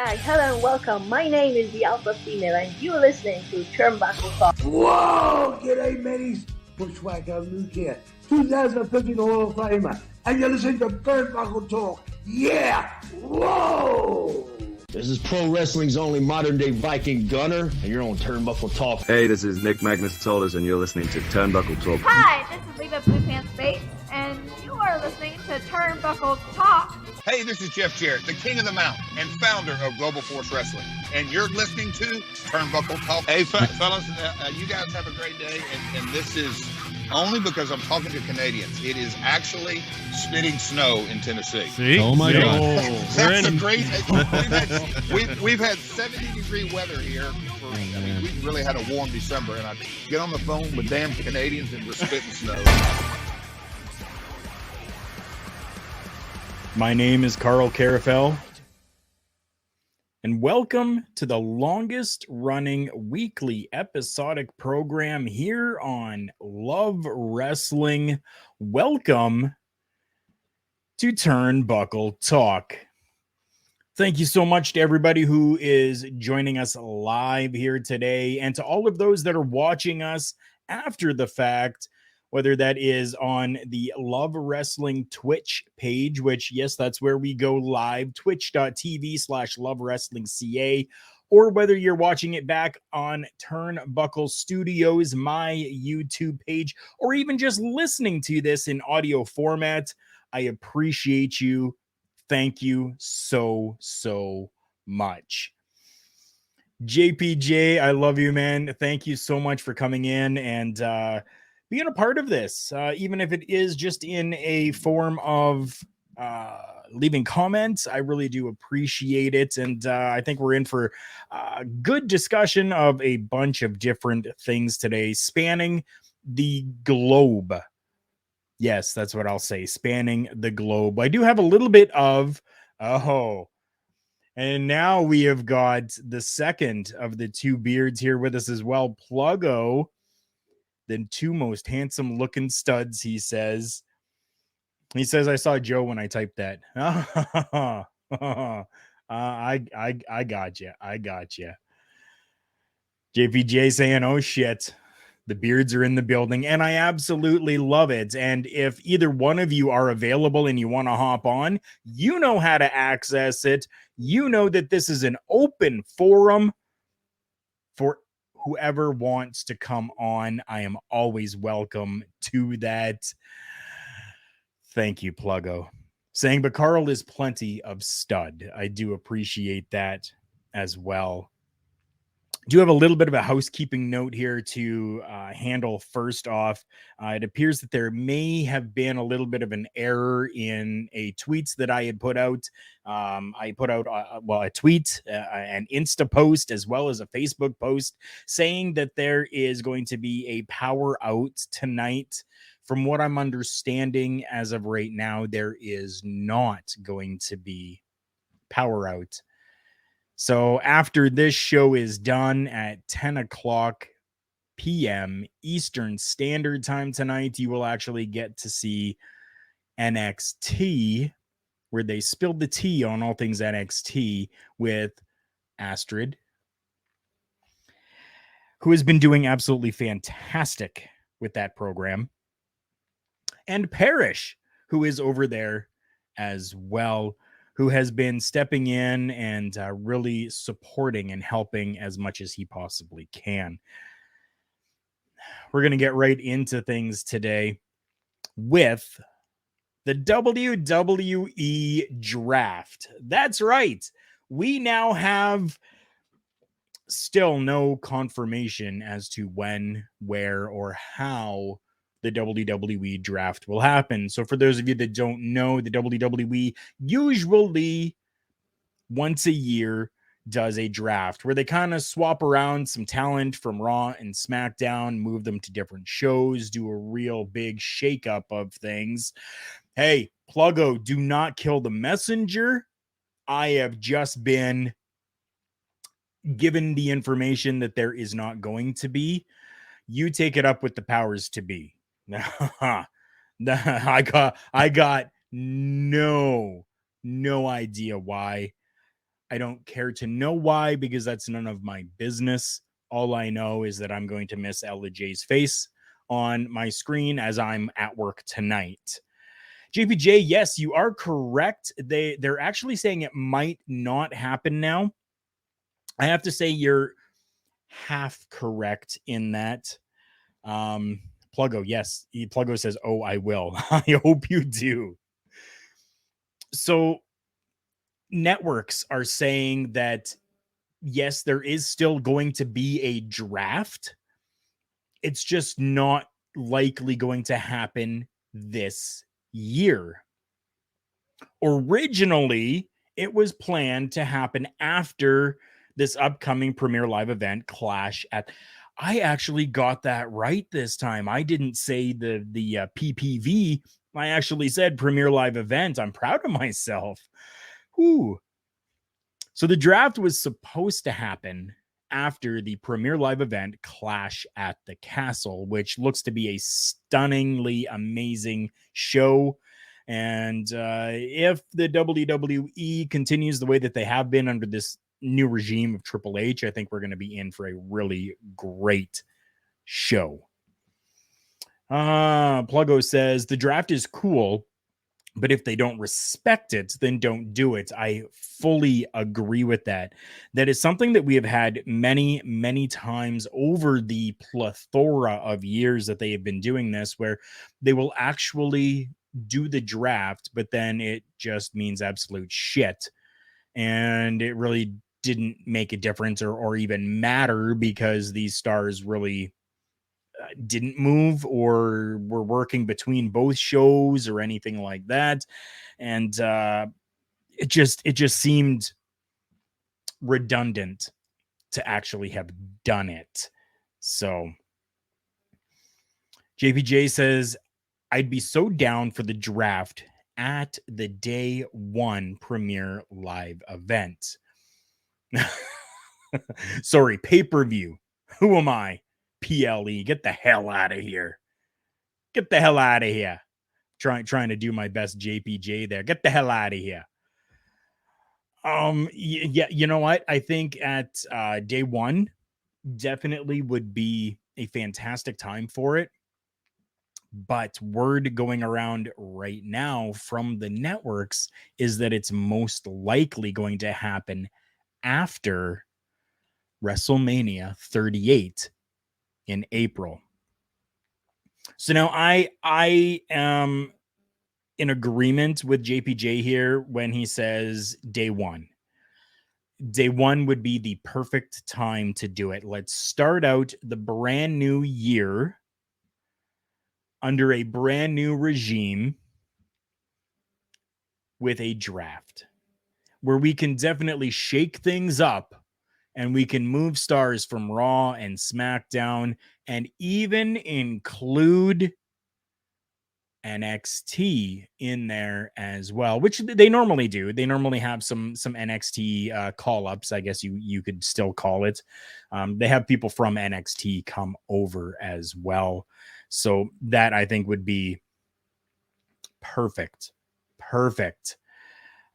Hello and welcome. My name is the Alpha Female and you're listening to Turnbuckle Talk. Whoa! G'day, mateys. Bushwhacker Luke here, 2015 Hall of Famer, and you're listening to Turnbuckle Talk. Yeah! Whoa! This is pro wrestling's only modern-day Viking Gunner, and you're on Turnbuckle Talk. Hey, this is Nick Magnus-Toldis, and you're listening to Turnbuckle Talk. Hi, this is Leva Blue Pants Bates, and you are listening to Turnbuckle Talk. Hey, this is Jeff Jarrett, the king of the mountain and founder of Global Force Wrestling, and you're listening to Turnbuckle Talk. Hey, fellas, you guys have a great day, and this is only because I'm talking to Canadians. It is actually spitting snow in Tennessee. See? Oh my God! That's a great. We've had 70-degree weather here. We've really had a warm December, and I get on the phone with damn Canadians and we're spitting snow. My name is Carl Carafel, and welcome to the longest running weekly episodic program here on Love Wrestling. Welcome to Turnbuckle Talk. Thank you so much to everybody who is joining us live here today, and to all of those that are watching us after the fact, whether that is on the Love Wrestling Twitch page, which, yes, that's where we go live, twitch.tv/lovewrestlingca, or whether you're watching it back on Turnbuckle Studios, my YouTube page, or even just listening to this in audio format. I appreciate you. Thank you so, so much. JPJ, I love you, man. Thank you so much for coming in and being a part of this, even if it is just in a form of leaving comments. I really do appreciate it. And I think we're in for a good discussion of a bunch of different things today, spanning the globe. Yes, that's what I'll say, spanning the globe. I do have a little bit of, and now we have got the second of the two beards here with us as well, Pluggo. The two most handsome looking studs, he says. I saw Joe when I typed that. I got you. JPJ saying, oh shit, the beards are in the building, and I absolutely love it. And if either one of you are available and you want to hop on, you know how to access it. You know that this is an open forum for whoever wants to come on. I am always welcome to that. Thank you, Pluggo. Saying, but Carl is plenty of stud. I do appreciate that as well. do have a little bit of a housekeeping note here to handle first off. It appears that there may have been a little bit of an error in a tweets that I had put out. I put out, a tweet, an Insta post, as well as a Facebook post saying that there is going to be a power out tonight. From what I'm understanding as of right now, there is not going to be power out. So after this show is done at 10 o'clock p.m. Eastern Standard Time tonight, you will actually get to see NXT, where they spilled the tea on all things NXT with Astrid, who has been doing absolutely fantastic with that program, and Parrish, who is over there as well, who has been stepping in and really supporting and helping as much as he possibly can. We're going to get right into things today with the WWE draft. That's right. We now have still no confirmation as to when, where, or how the WWE draft will happen. So for those of you that don't know, the WWE usually once a year does a draft where they kind of swap around some talent from Raw and SmackDown, move them to different shows, do a real big shakeup of things. Hey, Pluggo, do not kill the messenger. I have just been given the information that there is not going to be. You take it up with the powers to be. I got no idea why. I don't care to know why, because that's none of my business. All I know is that I'm going to miss Ella J's face on my screen as I'm at work tonight. JPJ, yes, you are correct. They're actually saying it might not happen now. I have to say you're half correct in that. Pluggo, yes. Pluggo says, "Oh, I will." I hope you do. So networks are saying that yes, there is still going to be a draft. It's just not likely going to happen this year. Originally, it was planned to happen after this upcoming Premier Live event, Clash at... I actually got that right this time. I didn't say the PPV. I actually said Premier Live event. I'm proud of myself. Whew. So the draft was supposed to happen after the Premier Live event, Clash at the Castle, which looks to be a stunningly amazing show. And if the WWE continues the way that they have been under this new regime of Triple H, I think we're going to be in for a really great show. Pluggo says, the draft is cool, but if they don't respect it, then don't do it. I fully agree with that. That is something that we have had many, many times over the plethora of years that they have been doing this, where they will actually do the draft, but then it just means absolute shit. And it really didn't make a difference or even matter because these stars really didn't move or were working between both shows or anything like that. And it just seemed redundant to actually have done it. So JPJ says, I'd be so down for the draft at the day one Premier Live event. Sorry, pay-per-view. Who am I? PLE. Get the hell out of here. Get the hell out of here. Trying to do my best JPJ there. Get the hell out of here. Yeah, you know what? I think at day one definitely would be a fantastic time for it. But word going around right now from the networks is that it's most likely going to happen after WrestleMania 38 in April. So now I am in agreement with JPJ here when he says day one. day one would be the perfect time to do it. Let's start out the brand new year under a brand new regime with a draft where we can definitely shake things up and we can move stars from Raw and SmackDown and even include NXT in there as well, which they normally do. They normally have some NXT call-ups, I guess you could still call it. They have people from NXT come over as well. So that I think would be perfect.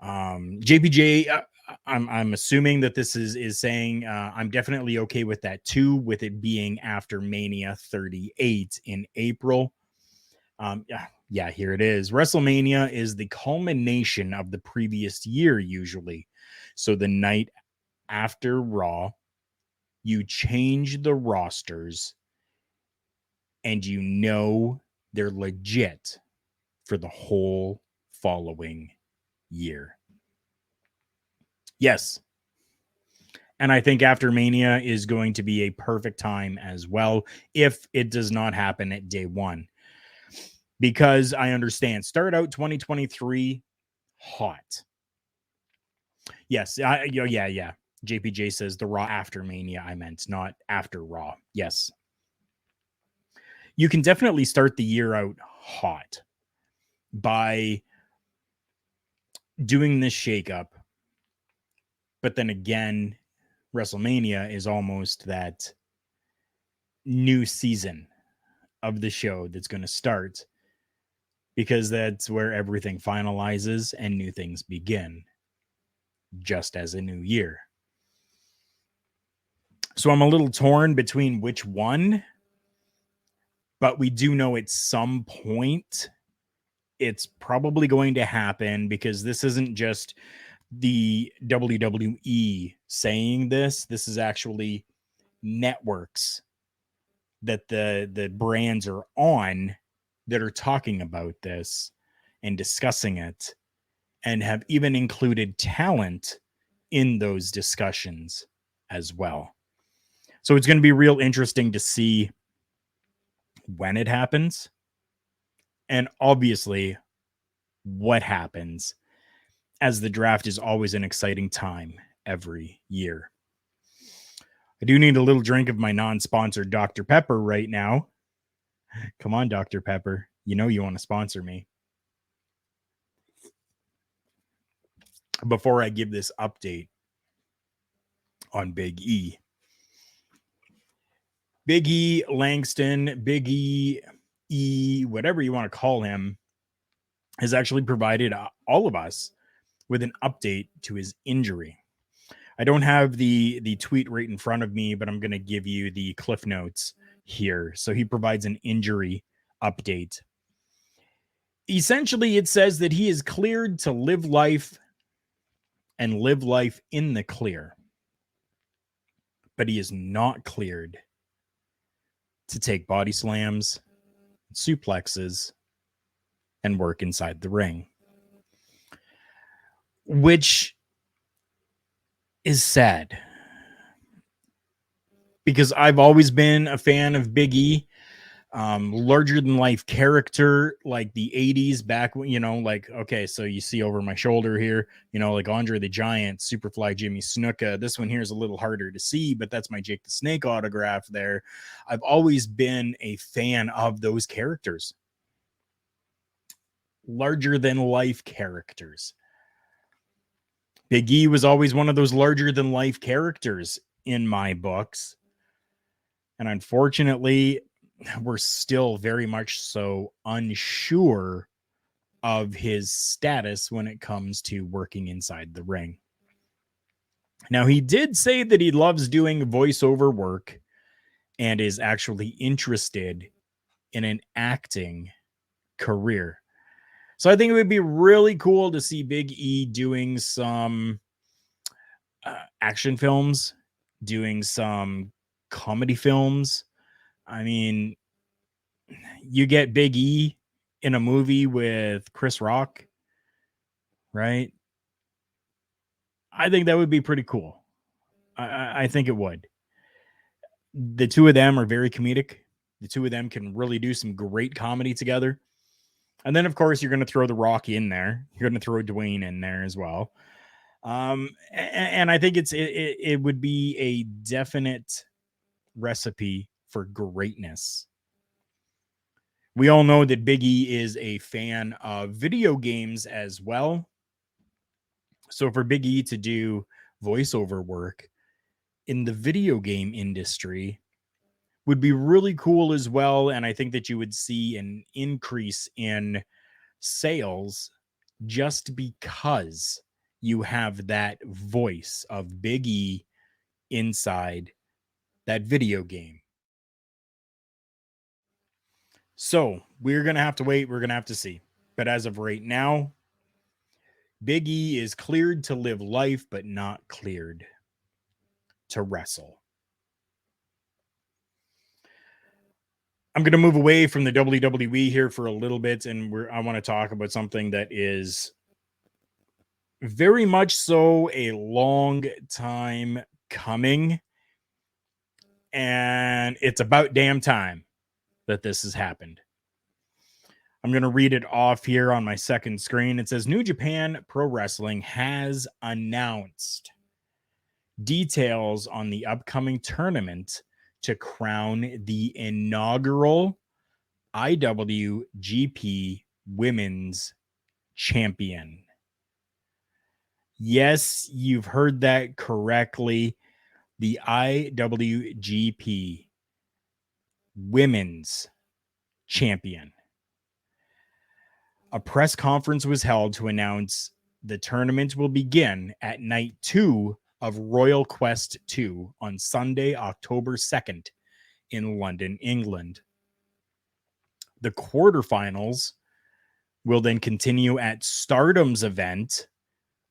JPJ, I'm assuming that this is saying I'm definitely okay with that too, with it being after Mania 38 in April. Yeah, here it is. WrestleMania is the culmination of the previous year, usually. So the night after Raw, you change the rosters and you know they're legit for the whole following year. Yes. And I think after Mania is going to be a perfect time as well, if it does not happen at day one. Because I understand, start out 2023 hot. Yes, yeah. JPJ says the Raw after Mania, I meant, not after Raw. Yes. You can definitely start the year out hot by doing this shakeup. But then again, WrestleMania is almost that new season of the show that's going to start, because that's where everything finalizes and new things begin, just as a new year. So I'm a little torn between which one, but we do know at some point it's probably going to happen, because this isn't just the WWE saying this. This is actually networks that the brands are on that are talking about this and discussing it, and have even included talent in those discussions as well. So it's going to be real interesting to see when it happens, and obviously what happens, as the draft is always an exciting time every year. I do need a little drink of my non-sponsored Dr. Pepper right now. Come on, Dr. Pepper. You know you want to sponsor me. Before I give this update on Big E. Big E Langston, Big E, whatever you want to call him, has actually provided all of us with an update to his injury. I don't have the tweet right in front of me, but I'm going to give you the cliff notes here. So he provides an injury update. Essentially, it says that he is cleared to live life and live life in the clear, but he is not cleared to take body slams, suplexes, and work inside the ring, which is sad, because I've always been a fan of Big E. Larger than life character, like the 80s back when, like, okay, so you see over my shoulder here, like Andre the Giant, Superfly Jimmy Snuka. This one here is a little harder to see, but that's my Jake the Snake autograph there. I've always been a fan of those characters. Larger than life characters. Big E was always one of those larger than life characters in my books. And unfortunately, we're still very much so unsure of his status when it comes to working inside the ring. Now, he did say that he loves doing voiceover work and is actually interested in an acting career. So I think it would be really cool to see Big E doing some action films, doing some comedy films. I mean, you get Big E in a movie with Chris Rock, right? I think that would be pretty cool. I think it would. The two of them are very comedic. The two of them can really do some great comedy together. And then, of course, you're going to throw The Rock in there. You're going to throw Dwayne in there as well. And I think it would be a definite recipe for greatness. We all know that Big E is a fan of video games as well. So for Big E to do voiceover work in the video game industry would be really cool as well. And I think that you would see an increase in sales just because you have that voice of Big E inside that video game. So we're going to have to wait. We're going to have to see. But as of right now, Big E is cleared to live life, but not cleared to wrestle. I'm going to move away from the WWE here for a little bit, and I want to talk about something that is very much so a long time coming, and it's about damn time that this has happened. I'm going to read it off here on my second screen. It says, New Japan Pro Wrestling has announced details on the upcoming tournament to crown the inaugural IWGP Women's Champion. Yes, you've heard that correctly. The IWGP Women's Champion. A press conference was held to announce the tournament will begin at night 2 of Royal Quest 2 on Sunday, October 2nd in London, England. The quarterfinals will then continue at Stardom's event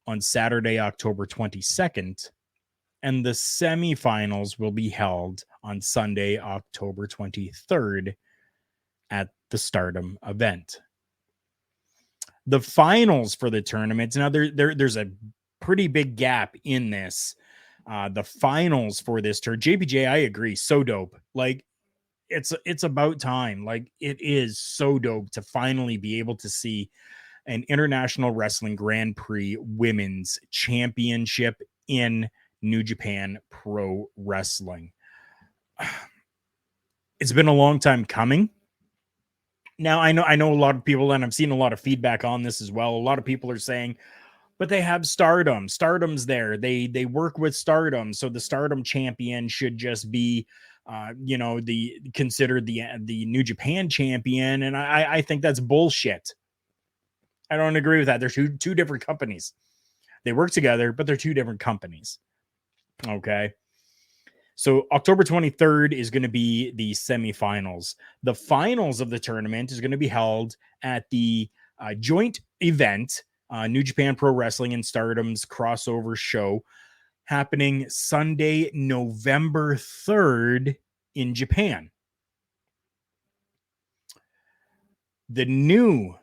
on Saturday, October 22nd, and the semifinals will be held on Sunday, October 23rd at the Stardom event. The finals for the tournament, now there's a pretty big gap in this. The finals for this tour, JPJ, I agree, so dope. Like, it's about time. Like, it is so dope to finally be able to see an International Wrestling Grand Prix Women's Championship in New Japan Pro Wrestling. It's been a long time coming. Now, I know a lot of people, and I've seen a lot of feedback on this as well. A lot of people are saying, but they have Stardom. Stardom's there. They work with Stardom, so the Stardom champion should just be, considered the New Japan champion. And I think that's bullshit. I don't agree with that. They're two different companies. They work together, but they're two different companies. Okay. So October 23rd is going to be the semifinals. The finals of the tournament is going to be held at the joint event, New Japan Pro Wrestling and Stardom's crossover show, happening Sunday, November 3rd in Japan. The new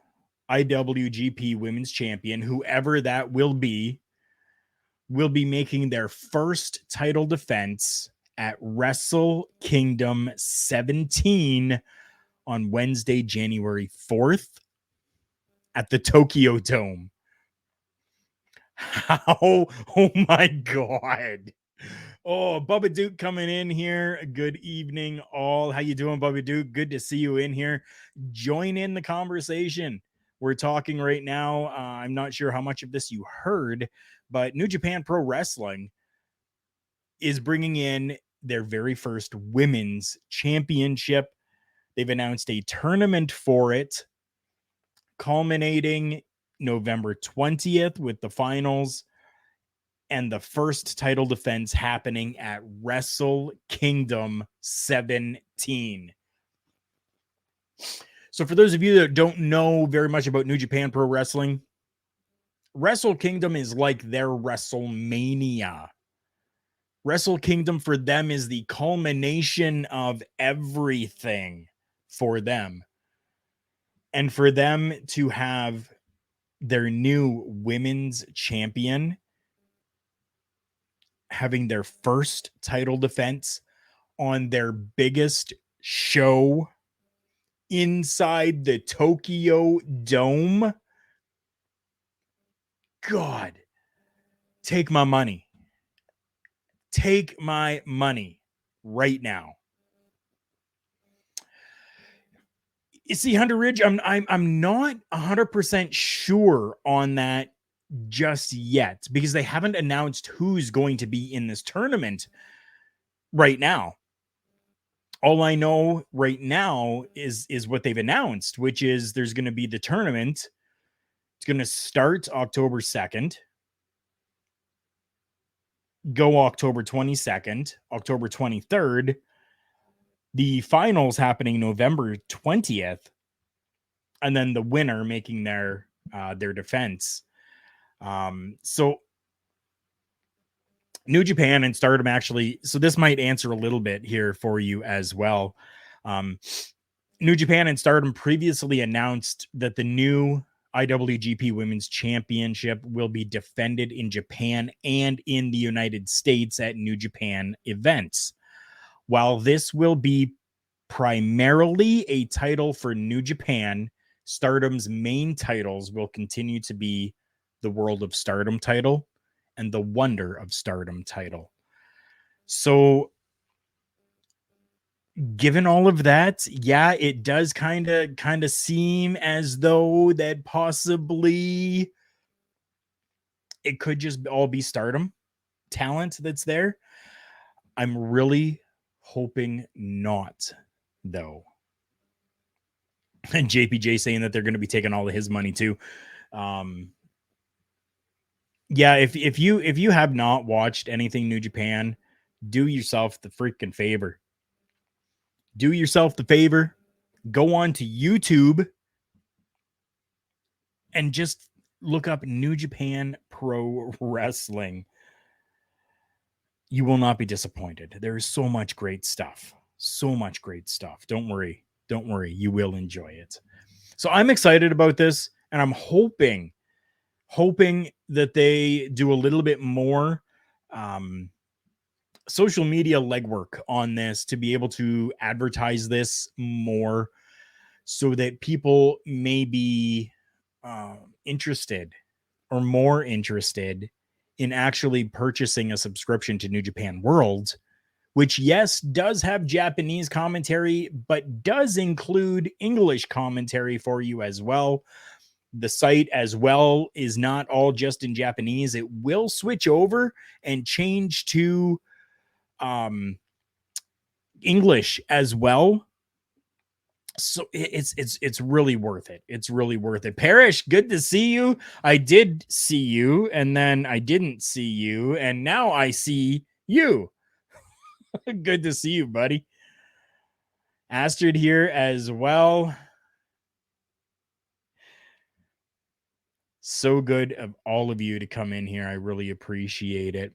IWGP Women's Champion, whoever that will be making their first title defense at Wrestle Kingdom 17 on Wednesday, January 4th at the Tokyo Dome. How? Oh my God. Oh, Bubba Duke coming in here. Good evening, all. How you doing, Bubba Duke? Good to see you in here. Join in the conversation. We're talking right now. I'm not sure how much of this you heard, but New Japan Pro Wrestling is bringing in their very first women's championship. They've announced a tournament for it, culminating November 20th with the finals and the first title defense happening at Wrestle Kingdom 17. So for those of you that don't know very much about New Japan Pro Wrestling, Wrestle Kingdom is like their WrestleMania. Wrestle Kingdom for them is the culmination of everything for them. And for them to have their new women's champion having their first title defense on their biggest show inside the Tokyo Dome. God, take my money. Take my money right now. You see, Hunter Ridge, I'm not 100% sure on that just yet because they haven't announced who's going to be in this tournament right now. All I know right now is what they've announced, which is there's going to be the tournament. It's going to start October 2nd, go October 22nd, October 23rd. The finals happening November 20th, and then the winner making their defense. So New Japan and Stardom actually, so this might answer a little bit here for you as well. New Japan and Stardom previously announced that the new IWGP Women's Championship will be defended in Japan and in the United States at New Japan events. While this will be primarily a title for New Japan, Stardom's main titles will continue to be the World of Stardom title and the Wonder of Stardom title. So given all of that, yeah, it does kind of seem as though that possibly it could just all be Stardom talent that's there. I'm really hoping not, though. And JPJ saying that they're going to be taking all of his money too. Yeah, if you have not watched anything New Japan, do yourself the freaking favor. Do yourself the favor. Go on to YouTube and just look up New Japan Pro Wrestling. You will not be disappointed. There is so much great stuff. So much great stuff. Don't worry. Don't worry. You will enjoy it. So I'm excited about this, and I'm hoping that they do a little bit more social media legwork on this to be able to advertise this more so that people may be interested or more interested in actually purchasing a subscription to New Japan World, which, yes, does have Japanese commentary, but does include English commentary for you as well. The site as well is not all just in Japanese. It will switch over and change to English as well. So it's really worth it. It's really worth it. Parrish, good to see you. I did see you, and then I didn't see you, and now I see you. Good to see you, buddy. Astrid here as well. So good of all of you to come in here. I really appreciate it.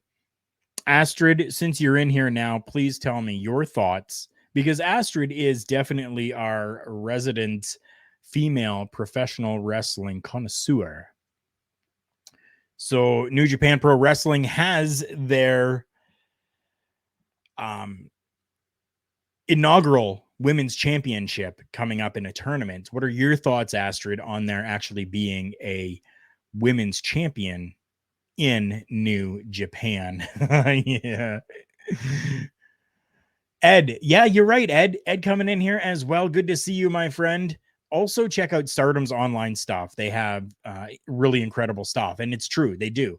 Astrid, since you're in here now, please tell me your thoughts, because Astrid is definitely our resident female professional wrestling connoisseur. So New Japan Pro Wrestling has their inaugural women's championship coming up in a tournament. What are your thoughts, Astrid, on there actually being a women's champion in New Japan? Yeah. Ed, yeah, you're right, Ed. Ed coming in here as well. Good to see you, my friend. Also, check out Stardom's online stuff. They have really incredible stuff, and it's true, they do.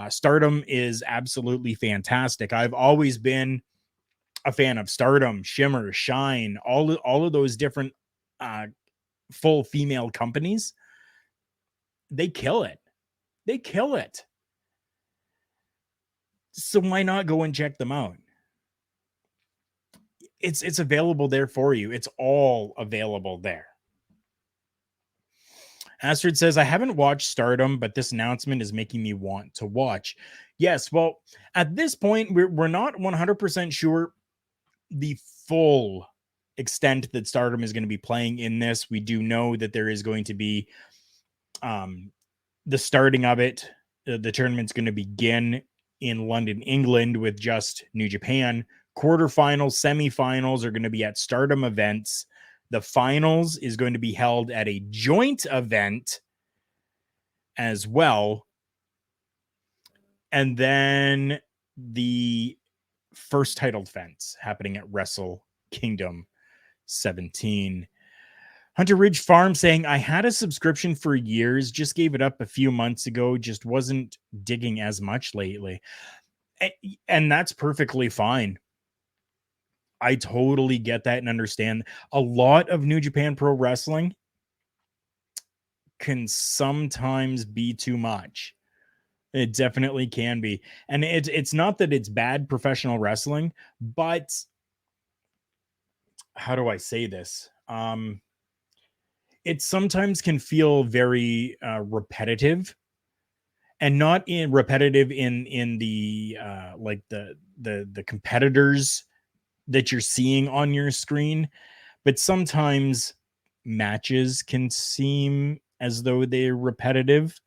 Stardom is absolutely fantastic. I've always been a fan of Stardom, Shimmer, Shine, all of those different full female companies. They kill it. They kill it. So why not go and check them out? It's available there for you. It's all available there. Astrid says, I haven't watched Stardom, but this announcement is making me want to watch. Yes, well, at this point, we're not 100% sure the full extent that Stardom is going to be playing in this. We do know that there is going to be the starting of it. The tournament's going to begin in London, England, with just New Japan. Quarterfinals, semifinals are going to be at Stardom events. The finals is going to be held at a joint event as well. And then the first title defense happening at Wrestle Kingdom 17. Hunter Ridge Farm saying, I had a subscription for years, just gave it up a few months ago, just wasn't digging as much lately. And that's perfectly fine. I totally get that and understand. A lot of New Japan Pro Wrestling can sometimes be too much. It definitely can be. And it's not that it's bad professional wrestling, but how do I say this? It sometimes can feel very repetitive, and not in repetitive in the like the competitors that you're seeing on your screen, but sometimes matches can seem as though they're repetitive.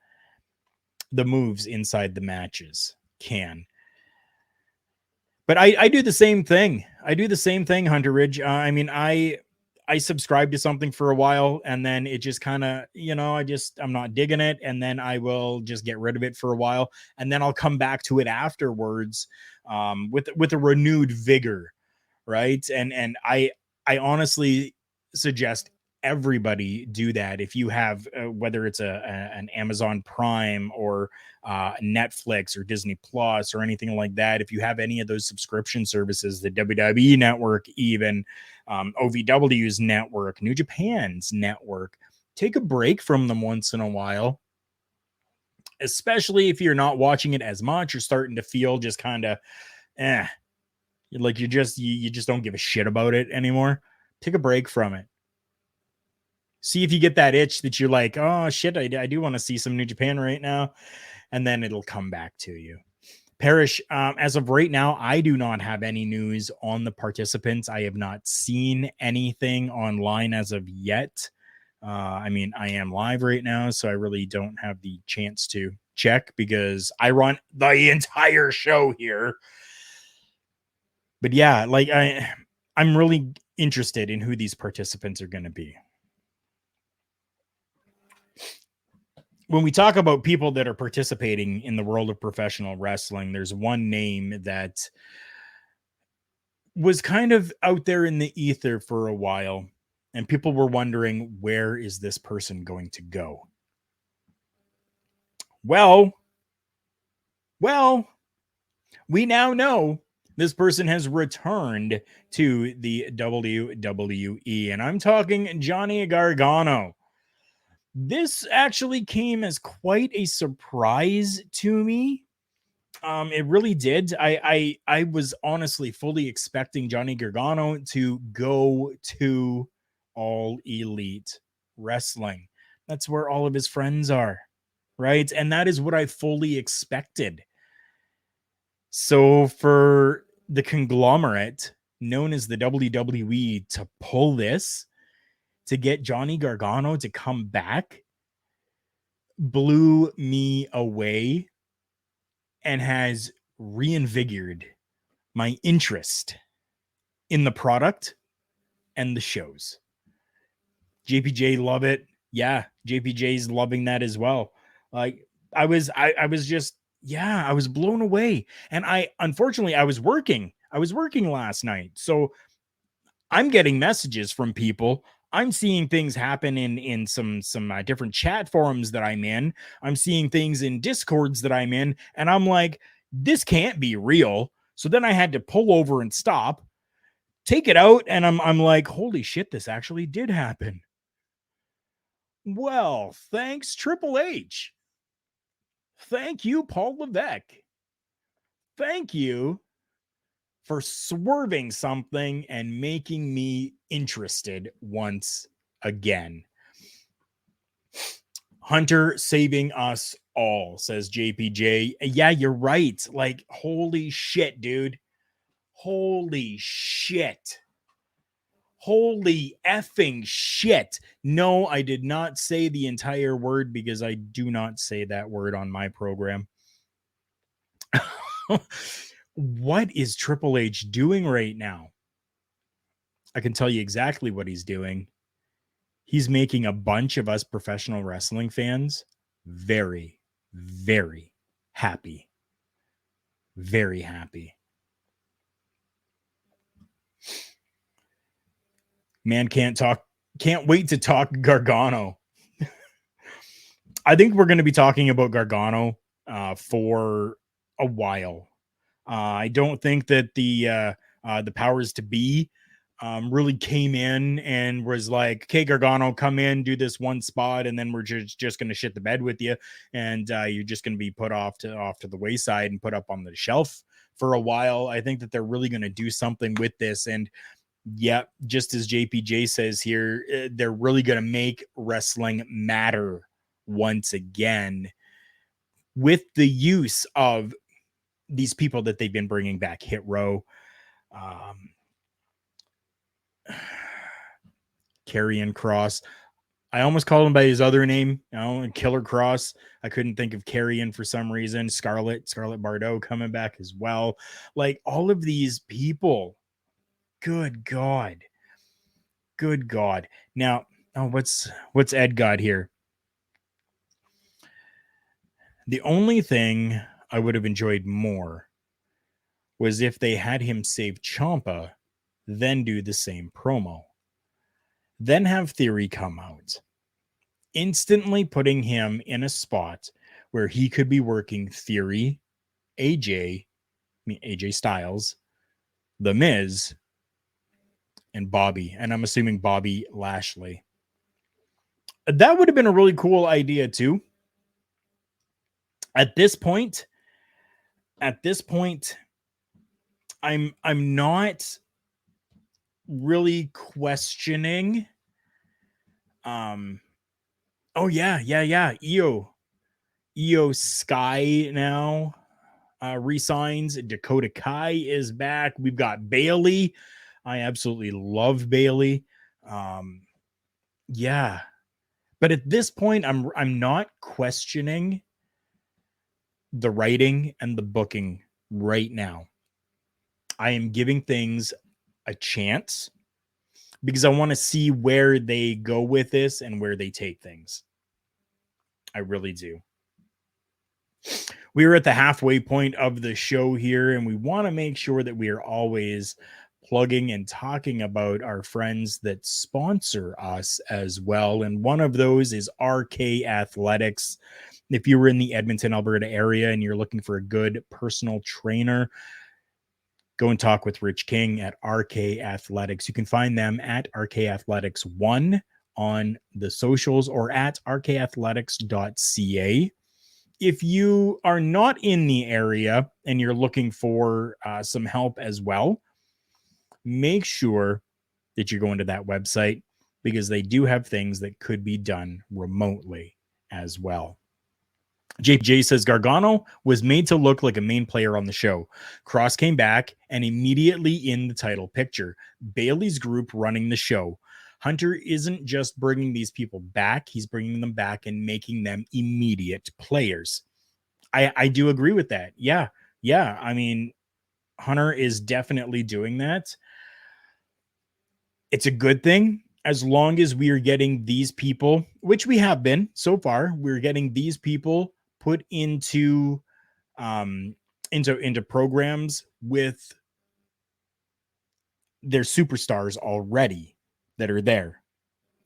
The moves inside the matches can. But I do the same thing. Hunter Ridge. I mean, I subscribe to something for a while, and then it just kind of, I'm not digging it, and then I will just get rid of it for a while, and then I'll come back to it afterwards, with a renewed vigor, right? And I honestly suggest everybody do that. If you have whether it's an Amazon Prime or Netflix or Disney Plus or anything like that, if you have any of those subscription services, the WWE Network, even OVW's network, New Japan's network, take a break from them once in a while, especially if you're not watching it as much. You're starting to feel just kind of like you just don't give a shit about it anymore. Take a break from it. See if you get that itch that you're like, oh shit, I do want to see some New Japan right now, and then it'll come back to you. Parrish, as of right now, I do not have any news on the participants. I have not seen anything online as of yet. I mean, I am live right now, so I really don't have the chance to check because I run the entire show here. But yeah, like I'm really interested in who these participants are going to be. When we talk about people that are participating in the world of professional wrestling, there's one name that was kind of out there in the ether for a while, and people were wondering, where is this person going to go? Well, we now know this person has returned to the WWE, and I'm talking Johnny Gargano. This actually came as quite a surprise to me. It really did. I was honestly fully expecting Johnny Gargano to go to All Elite Wrestling. That's where all of his friends are, right? And that is what I fully expected. So for the conglomerate known as the WWE to pull this, to get Johnny Gargano to come back, blew me away and has reinvigorated my interest in the product and the shows. JPJ love it. Yeah, JPJ's loving that as well. Like I was just, I was blown away. And unfortunately I was working last night. So I'm getting messages from people. I'm seeing things happen in some different chat forums that I'm in. I'm seeing things in Discords that I'm in, and I'm like, this can't be real. So then I had to pull over and stop, take it out, and I'm like, holy shit, this actually did happen. Well, thanks Triple H. Thank you, Paul Levesque. Thank you for swerving something and making me interested once again. Hunter saving us all, says JPJ. Yeah, you're right. Like, holy shit, dude. Holy shit. Holy effing shit. No, I did not say the entire word because I do not say that word on my program. What is Triple H doing right now? I can tell you exactly what he's doing. He's making a bunch of us professional wrestling fans very, very happy. Very happy. Man can't wait to talk Gargano. I think we're going to be talking about Gargano for a while. I don't think that the powers to be really came in and was like, okay, Gargano, come in, do this one spot, and then we're just going to shit the bed with you, and you're just going to be put off to the wayside and put up on the shelf for a while. I think that they're really going to do something with this, and yeah, just as JPJ says here, they're really going to make wrestling matter once again with the use of these people that they've been bringing back. Hit Row, Karrion Kross. I almost called him by his other name, Killer Cross. I couldn't think of Karrion for some reason. Scarlett Bardot coming back as well. Like all of these people. Good God. Now, what's Ed got here? The only thing I would have enjoyed more was if they had him save Ciampa, then do the same promo. Then have Theory come out, instantly putting him in a spot where he could be working Theory, AJ Styles, The Miz, and Bobby. And I'm assuming Bobby Lashley. That would have been a really cool idea too. At this point, I'm not really questioning. Oh yeah. Io Sky now resigns. Dakota Kai is back. We've got Bailey. I absolutely love Bailey. Yeah. But at this point, I'm not questioning the writing and the booking right now. I am giving things a chance because I want to see where they go with this and where they take things. I really do. We are at the halfway point of the show here, and we want to make sure that we are always plugging and talking about our friends that sponsor us as well. And one of those is RK Athletics. If you were in the Edmonton, Alberta area and you're looking for a good personal trainer, go and talk with Rich King at RK Athletics. You can find them at RK Athletics 1 on the socials or at rkathletics.ca. If you are not in the area and you're looking for some help as well, make sure that you're going to that website because they do have things that could be done remotely as well. JPJ says Gargano was made to look like a main player on the show. Cross came back and immediately in the title picture. Bailey's group running the show. Hunter isn't just bringing these people back. He's bringing them back and making them immediate players. I do agree with that. Yeah. I mean, Hunter is definitely doing that. It's a good thing. As long as we are getting these people, which we have been so far, we're getting these people put into programs with their superstars already that are there.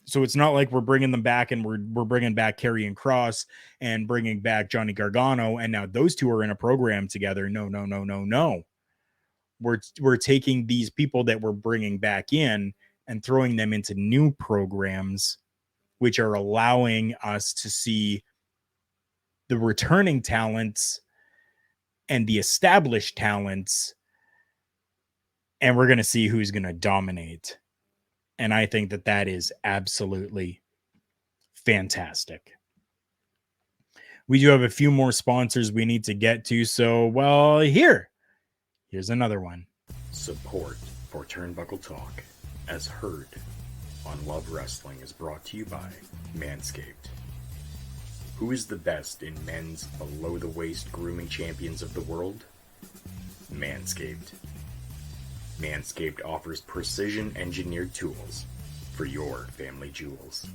So it's not like we're bringing them back and we're bringing back Karrion Kross and bringing back Johnny Gargano and now those two are in a program together. No. We're taking these people that we're bringing back in and throwing them into new programs, which are allowing us to see the returning talents and the established talents, and we're going to see who's going to dominate. And I think that is absolutely fantastic. We do have a few more sponsors we need to get to, so, well, here's another one. Support for Turnbuckle Talk, as heard on Love Wrestling, is brought to you by Manscaped. Who is the best in men's below-the-waist grooming champions of the world? Manscaped. Manscaped offers precision-engineered tools for your family jewels.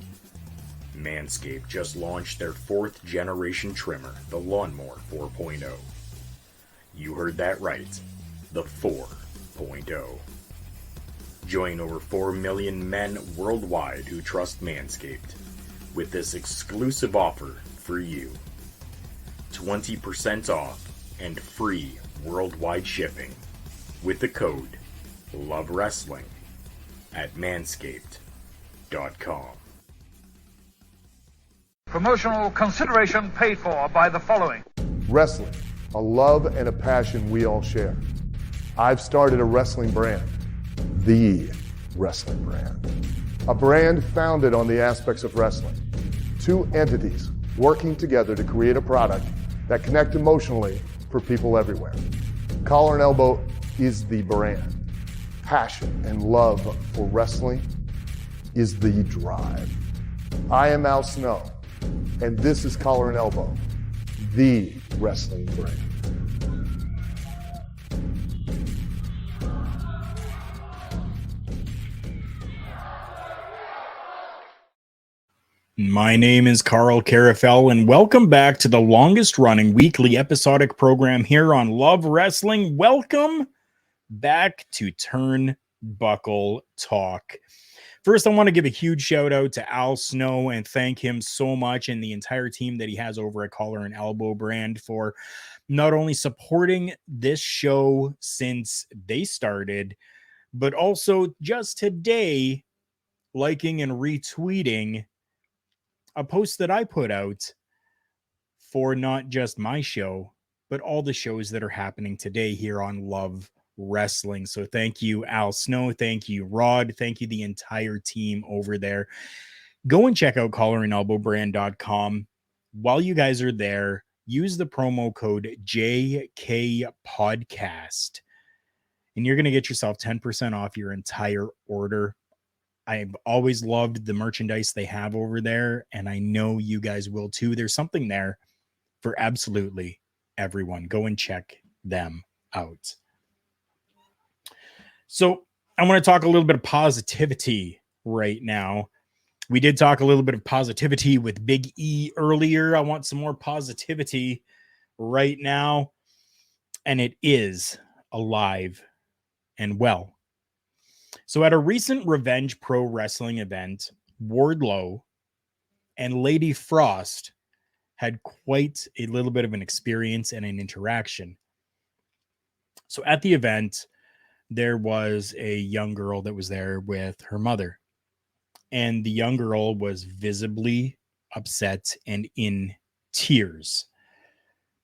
Manscaped just launched their 4th generation trimmer, the Lawnmower 4.0. You heard that right, the 4.0. Join over 4 million men worldwide who trust Manscaped with this exclusive offer for you. 20% off and free worldwide shipping with the code LOVEWRESTLING at manscaped.com. Promotional consideration paid for by the following. Wrestling, a love and a passion we all share. I've started a wrestling brand, the wrestling brand. A brand founded on the aspects of wrestling. 2 entities working together to create a product that connect emotionally for people everywhere. Collar and Elbow is the brand. Passion and love for wrestling is the drive. I am Al Snow, and this is Collar and Elbow, the wrestling brand. My name is Carl Carafel, and welcome back to the longest running weekly episodic program here on Love Wrestling. Welcome back to Turnbuckle Talk. First, I want to give a huge shout out to Al Snow and thank him so much and the entire team that he has over at Collar and Elbow brand for not only supporting this show since they started, but also just today liking and retweeting a post that I put out for not just my show, but all the shows that are happening today here on Love Wrestling. So thank you, Al Snow. Thank you, Rod. Thank you, the entire team over there. Go and check out collarandelbowbrand.com. While you guys are there, use the promo code JKPodcast, and you're going to get yourself 10% off your entire order. I've always loved the merchandise they have over there, and I know you guys will too. There's something there for absolutely everyone. Go and check them out. So I want to talk a little bit of positivity right now. We did talk a little bit of positivity with Big E earlier. I want some more positivity right now, and it is alive and well. So at a recent Revenge Pro Wrestling event, Wardlow and Lady Frost had quite a little bit of an experience and an interaction. So at the event, there was a young girl that was there with her mother. And the young girl was visibly upset and in tears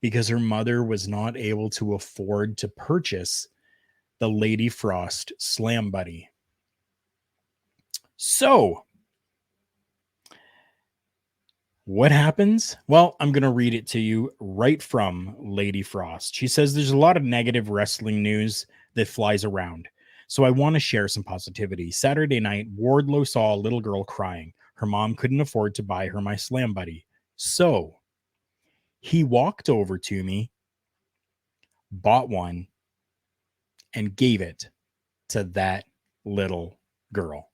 because her mother was not able to afford to purchase the Lady Frost Slam Buddy. So, what happens? Well, I'm going to read it to you right from Lady Frost. She says there's a lot of negative wrestling news that flies around, so I want to share some positivity. Saturday night, Wardlow saw a little girl crying. Her mom couldn't afford to buy her my Slam Buddy. So, he walked over to me, bought one, and gave it to that little girl.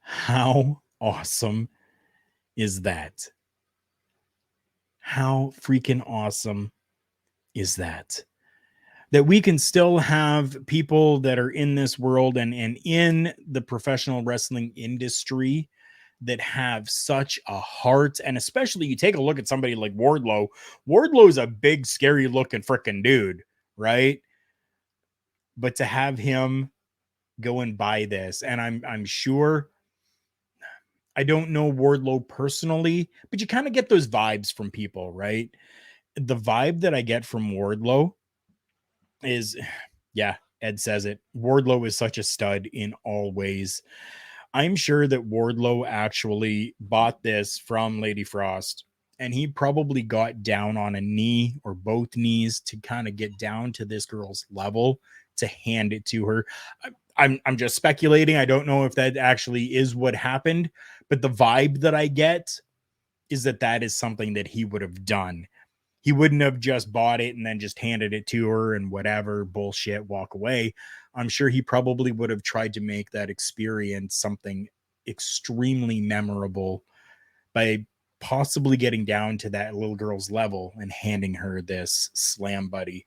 How awesome is that? How freaking awesome is that? That we can still have people that are in this world and in the professional wrestling industry that have such a heart. And especially you take a look at somebody like Wardlow. Wardlow is a big, scary looking freaking dude, right? But to have him go and buy this, and I'm sure, I don't know Wardlow personally, but you kind of get those vibes from people, right? The vibe that I get from Wardlow is, yeah, Ed says it. Wardlow is such a stud in all ways. I'm sure that Wardlow actually bought this from Lady Frost, and he probably got down on a knee or both knees to kind of get down to this girl's level to hand it to her. I'm just speculating. I don't know if that actually is what happened, but the vibe that I get is that that is something that he would have done. He wouldn't have just bought it and then just handed it to her and whatever bullshit, walk away. I'm sure he probably would have tried to make that experience something extremely memorable by possibly getting down to that little girl's level and handing her this Slam Buddy.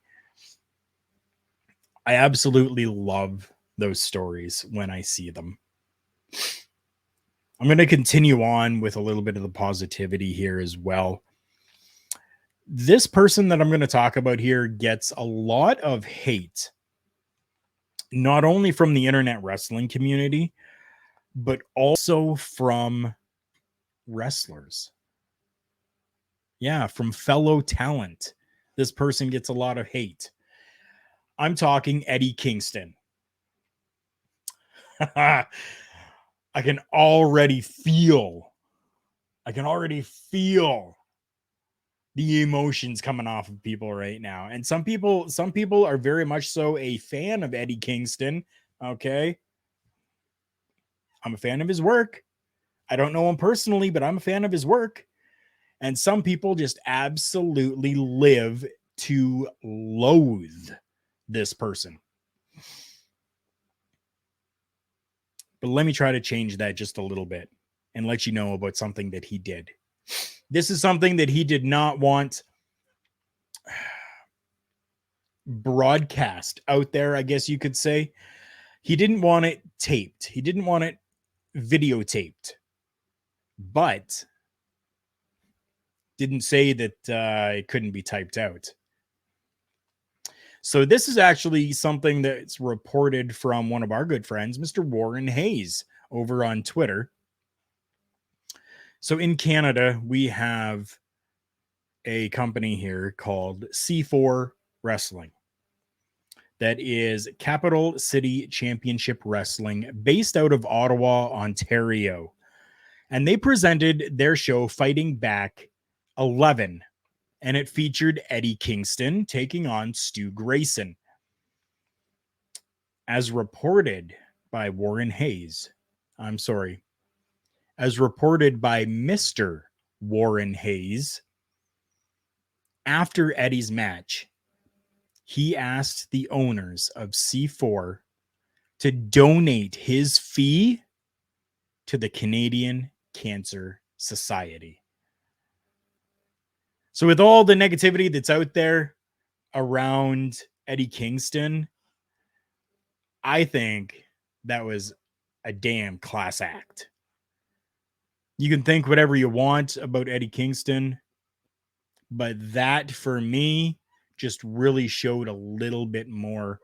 I absolutely love those stories when I see them. I'm going to continue on with a little bit of the positivity here as well. This person that I'm going to talk about here gets a lot of hate, not only from the internet wrestling community, but also from wrestlers. Yeah, from fellow talent. This person gets a lot of hate. I'm talking Eddie Kingston. I can already feel the emotions coming off of people right now. And some people are very much so a fan of Eddie Kingston. Okay. I'm a fan of his work. I don't know him personally, but I'm a fan of his work. And some people just absolutely live to loathe this person. But let me try to change that just a little bit and let you know about something that he did. This is something that he did not want broadcast out there, I guess you could say. He didn't want it taped. He didn't want it videotaped. But didn't say that it couldn't be typed out. So this is actually something that's reported from one of our good friends, Mr. Warren Hayes, over on Twitter. So in Canada, we have a company here called C4 Wrestling. That is Capital City Championship Wrestling, based out of Ottawa, Ontario. And they presented their show Fighting Back 11. And it featured Eddie Kingston taking on Stu Grayson. As reported by Warren Hayes. As reported by Mr. Warren Hayes, after Eddie's match, he asked the owners of C4 to donate his fee to the Canadian Cancer Society. So with all the negativity that's out there around Eddie Kingston, I think that was a damn class act. You can think whatever you want about Eddie Kingston, but that for me just really showed a little bit more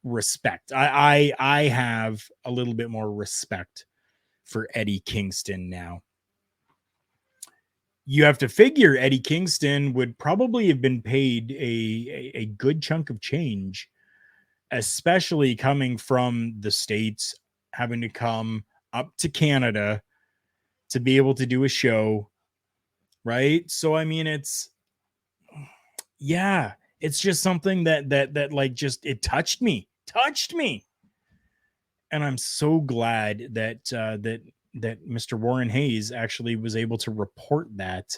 respect. I have a little bit more respect for Eddie Kingston now. You have to figure Eddie Kingston would probably have been paid a good chunk of change, especially coming from the States, having to come up to Canada to be able to do a show, right? So, I mean, it's just something that like just, it touched me. And I'm so glad that Mr. Warren Hayes actually was able to report that.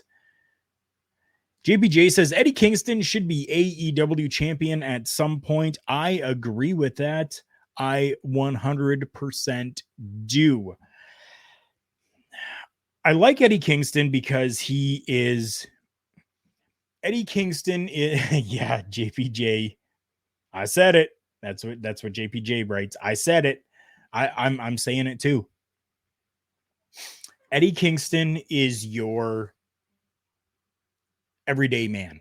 JPJ says Eddie Kingston should be AEW champion at some point. I agree with that. I 100% do. I like Eddie Kingston because Eddie Kingston is, yeah, JPJ. I said it. That's what JPJ writes. I said it. I'm saying it too. Eddie Kingston is your everyday man.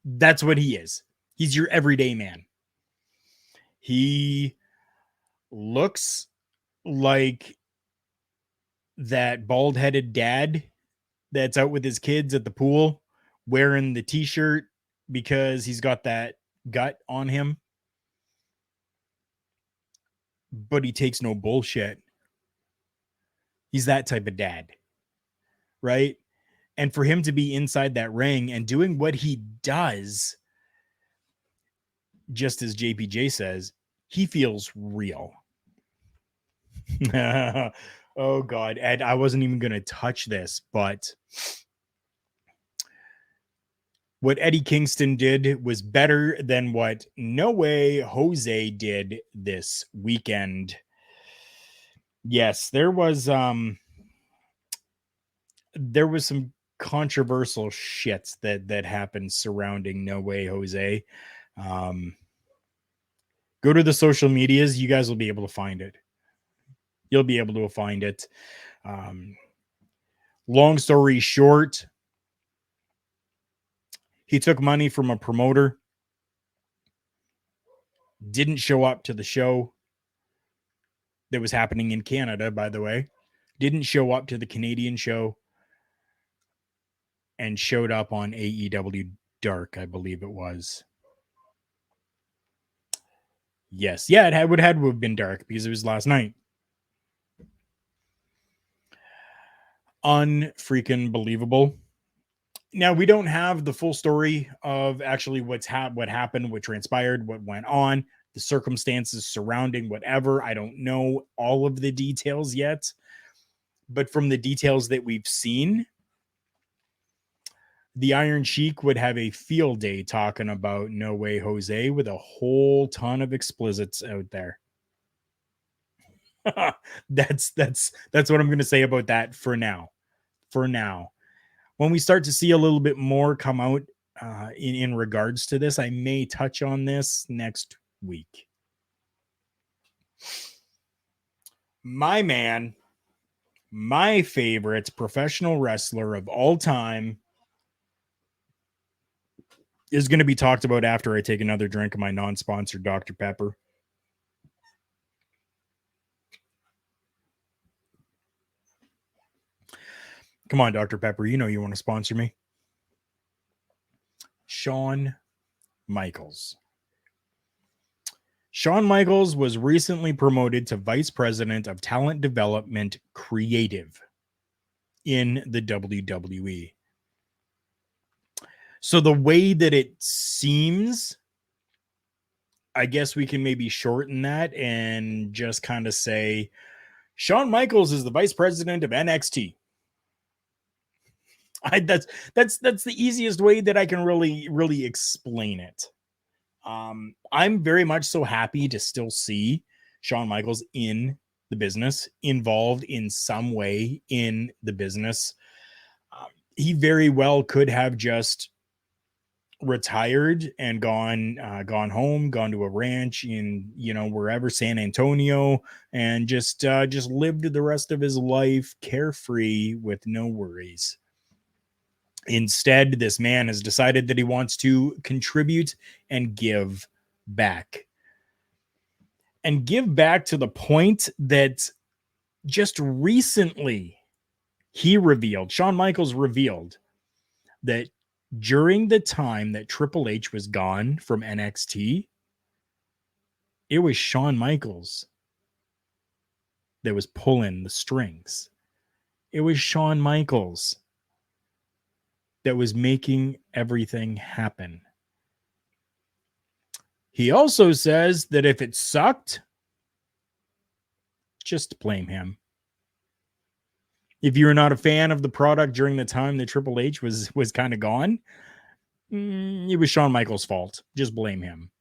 That's what he is. He's your everyday man. He looks like that bald-headed dad that's out with his kids at the pool wearing the t-shirt because he's got that gut on him. But he takes no bullshit. He's that type of dad. Right? And for him to be inside that ring and doing what he does, just as JPJ says, he feels real. Oh God, Ed, I wasn't even going to touch this, but what Eddie Kingston did was better than what No Way Jose did this weekend. Yes, there was some controversial shit that happened surrounding No Way Jose. Go to the social medias, you guys will be able to find it. You'll be able to find it. Long story short, he took money from a promoter, didn't show up to the show that was happening in Canada, by the way, didn't show up to the Canadian show, and showed up on AEW Dark, I believe it was. Yes. Yeah, it would have been dark because it was last night. Unfreaking believable. Now, we don't have the full story of actually what happened, what transpired, what went on, the circumstances surrounding whatever. I don't know all of the details yet. But from the details that we've seen, the Iron Sheik would have a field day talking about No Way Jose with a whole ton of explicits out there. That's what I'm going to say about that for now. For now, when we start to see a little bit more come out in regards to this, I may touch on this next week. My man, my favorite professional wrestler of all time, is going to be talked about after I take another drink of my non-sponsored Dr. Pepper. Come on, Dr. Pepper. You know you want to sponsor me. Shawn Michaels. Shawn Michaels was recently promoted to Vice President of Talent Development Creative in the WWE. So the way that it seems, I guess we can maybe shorten that and just kind of say Shawn Michaels is the Vice President of NXT. That's the easiest way that I can really explain it. I'm very much so happy to still see Shawn Michaels in the business, involved in some way in the business. He very well could have just retired and gone home, gone to a ranch in, wherever, San Antonio, and just lived the rest of his life carefree with no worries. Instead, this man has decided that he wants to contribute and give back. And give back to the point that just recently Shawn Michaels revealed that during the time that Triple H was gone from NXT, it was Shawn Michaels that was pulling the strings. It was Shawn Michaels that was making everything happen. He also says that if it sucked, just blame him. If you're not a fan of the product during the time that Triple H was kind of gone, it was Shawn Michaels' fault. Just blame him.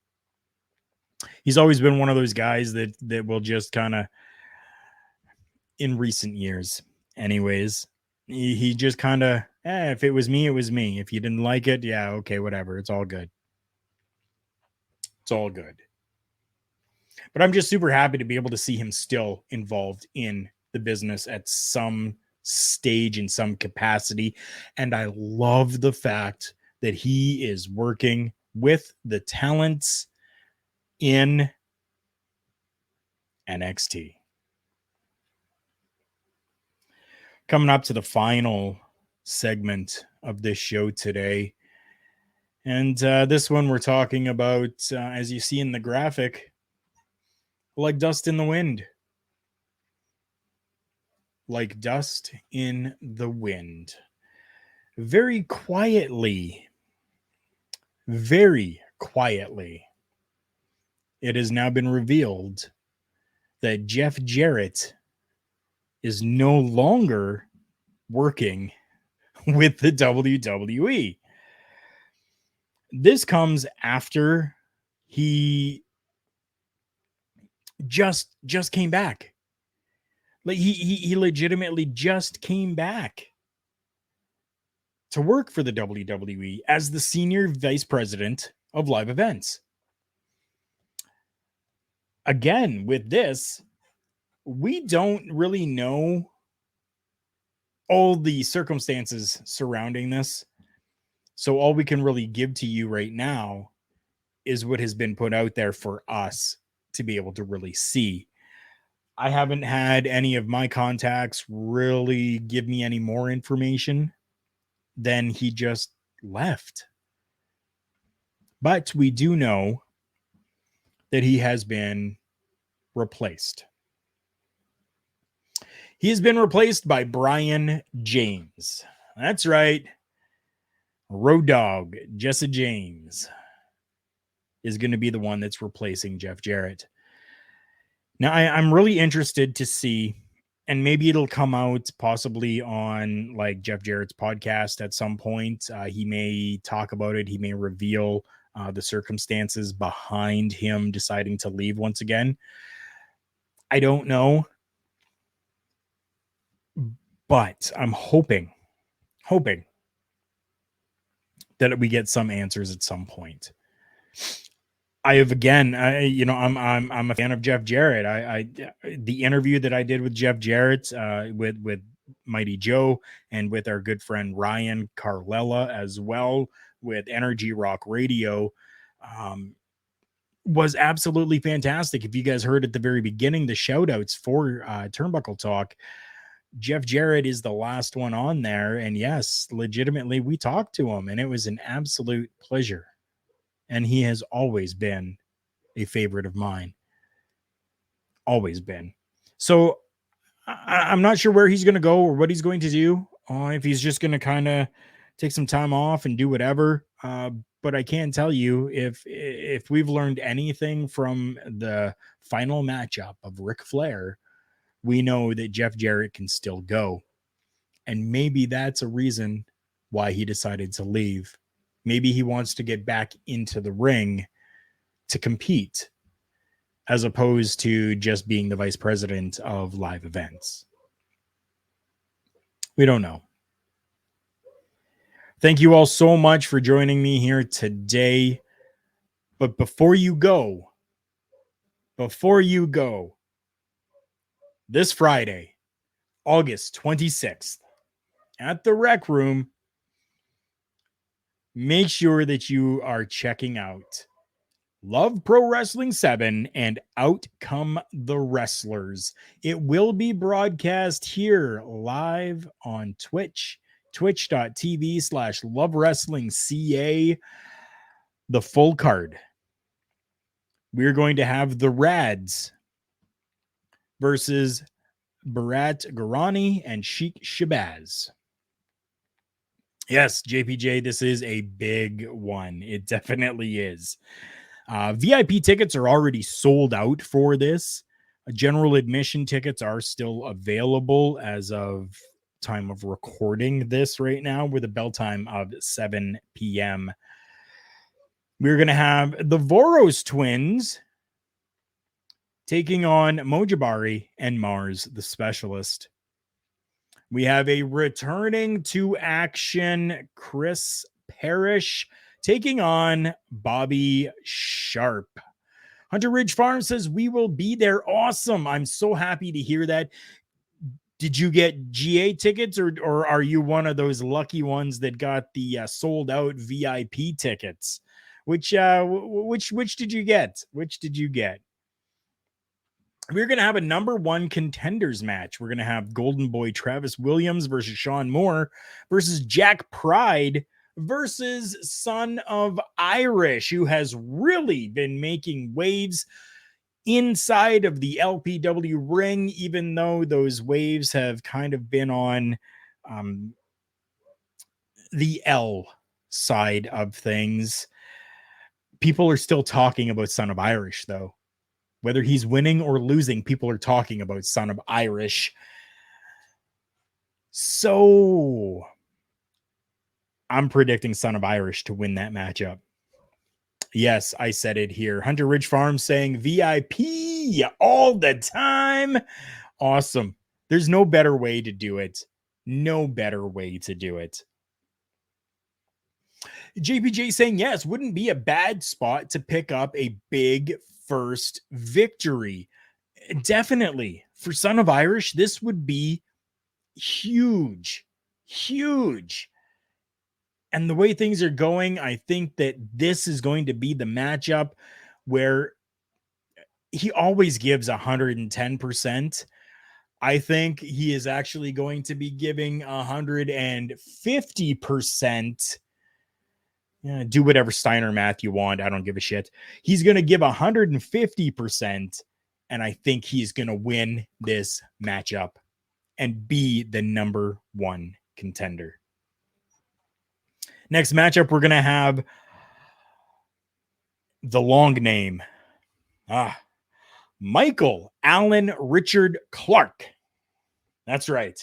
He's always been one of those guys that will just kind of, in recent years anyways, he just kind of, if it was me, it was me. If you didn't like it, yeah, okay, whatever. It's all good. It's all good. But I'm just super happy to be able to see him still involved in the business at some stage, in some capacity. And I love the fact that he is working with the talents in NXT. Coming up to the final segment of this show today. And this one we're talking about, as you see in the graphic, like dust in the wind. Like dust in the wind. Very quietly, it has now been revealed that Jeff Jarrett is no longer working with the WWE. This comes after he just came back. Like he legitimately just came back to work for the WWE as the senior vice president of live events. Again, with this, we don't really know all the circumstances surrounding this. So all we can really give to you right now is what has been put out there for us to be able to really see. I haven't had any of my contacts really give me any more information than he just left. But we do know that he has been replaced. He has been replaced by Brian James. That's right. Road Dogg, Jesse James, is going to be the one that's replacing Jeff Jarrett. Now, I'm really interested to see, and maybe it'll come out possibly on like Jeff Jarrett's podcast at some point. He may talk about it. He may reveal the circumstances behind him deciding to leave once again. I don't know, but I'm hoping that we get some answers at some point. I have again, I'm a fan of Jeff Jarrett. The interview that I did with Jeff Jarrett, with Mighty Joe and with our good friend Ryan Carlella as well with Energy Rock Radio, was absolutely fantastic. If you guys heard at the very beginning, the shout outs for Turnbuckle Talk, Jeff Jarrett is the last one on there. And yes, legitimately, we talked to him and it was an absolute pleasure. And he has always been a favorite of mine. Always been. So I'm not sure where he's going to go or what he's going to do. If he's just going to kind of take some time off and do whatever. But I can tell you, if we've learned anything from the final matchup of Ric Flair, we know that Jeff Jarrett can still go. And maybe that's a reason why he decided to leave. Maybe he wants to get back into the ring to compete, as opposed to just being the vice president of live events. We don't know. Thank you all so much for joining me here today. But before you go, this Friday, August 26th, at the Rec Room, make sure that you are checking out Love Pro Wrestling 7 and Out Come the Wrestlers. It will be broadcast here live on Twitch, twitch.tv/LoveWrestlingCA. The full card. We're going to have the Rads versus Bharat Garani and Sheik Shabazz. Yes, JPJ, this is a big one. It definitely is. VIP tickets are already sold out for this. General admission tickets are still available as of time of recording this right now with a bell time of 7 p.m. We're going to have the Voros twins taking on Mojibari and Mars, the Specialist. We have a returning to action Chris Parrish taking on Bobby Sharp. Hunter Ridge Farm says, we will be there. Awesome. I'm so happy to hear that. Did you get GA tickets or are you one of those lucky ones that got the sold out VIP tickets? Which did you get? Which did you get? We're going to have a number one contenders match. We're going to have Golden Boy Travis Williams versus Sean Moore versus Jack Pride versus Son of Irish, who has really been making waves inside of the LPW ring, even though those waves have kind of been on the L side of things. People are still talking about Son of Irish, though. Whether he's winning or losing, people are talking about Son of Irish. So I'm predicting Son of Irish to win that matchup. Yes, I said it here. Hunter Ridge Farm saying VIP all the time. Awesome. There's no better way to do it. No better way to do it. JPJ saying, yes, wouldn't be a bad spot to pick up a big first victory. Definitely. For Son of Irish, this would be huge. Huge. And the way things are going, I think that this is going to be the matchup where he always gives 110%. I think he is actually going to be giving 150%. Yeah, do whatever Steiner math you want. I don't give a shit. He's going to give 150%. And I think he's going to win this matchup and be the number one contender. Next matchup, we're going to have the long name. Michael Allen Richard Clark. That's right.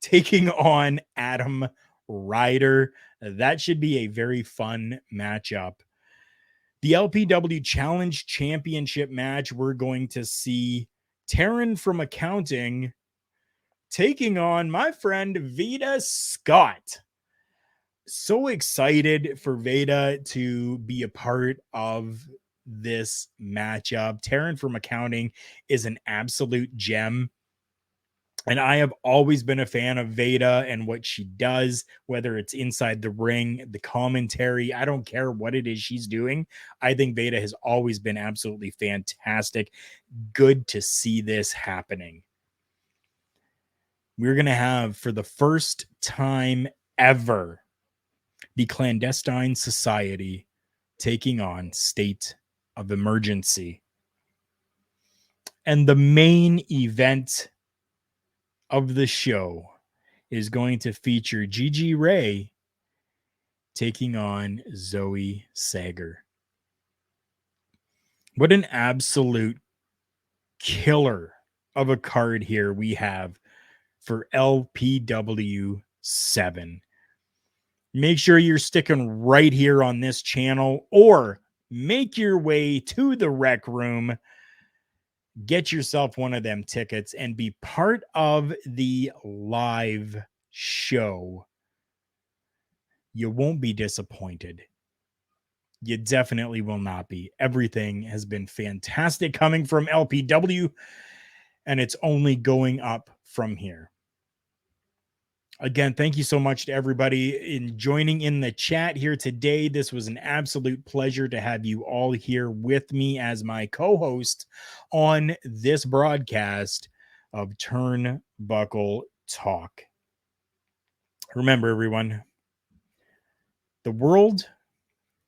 Taking on Adam Ryder. That should be a very fun matchup. The LPW Challenge Championship match, we're going to see Taryn from Accounting taking on my friend Veda Scott. So excited for Veda to be a part of this matchup. Taryn from Accounting is an absolute gem. And I have always been a fan of Veda and what she does, whether it's inside the ring, the commentary. I don't care what it is she's doing. I think Veda has always been absolutely fantastic. Good to see this happening. We're going to have, for the first time ever, the Clandestine Society taking on State of Emergency. And the main event of the show is going to feature Gigi Ray taking on Zoe Sager. What an absolute killer of a card here we have for LPW 7. Make sure you're sticking right here on this channel, or make your way to the rec room. Get yourself one of them tickets and be part of the live show. You won't be disappointed. You definitely will not be. Everything has been fantastic coming from LPW, and it's only going up from here. Again, thank you so much to everybody in joining in the chat here today. This was an absolute pleasure to have you all here with me as my co-host on this broadcast of Turnbuckle Talk. Remember, everyone, the world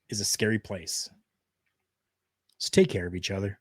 is a scary place. So take care of each other.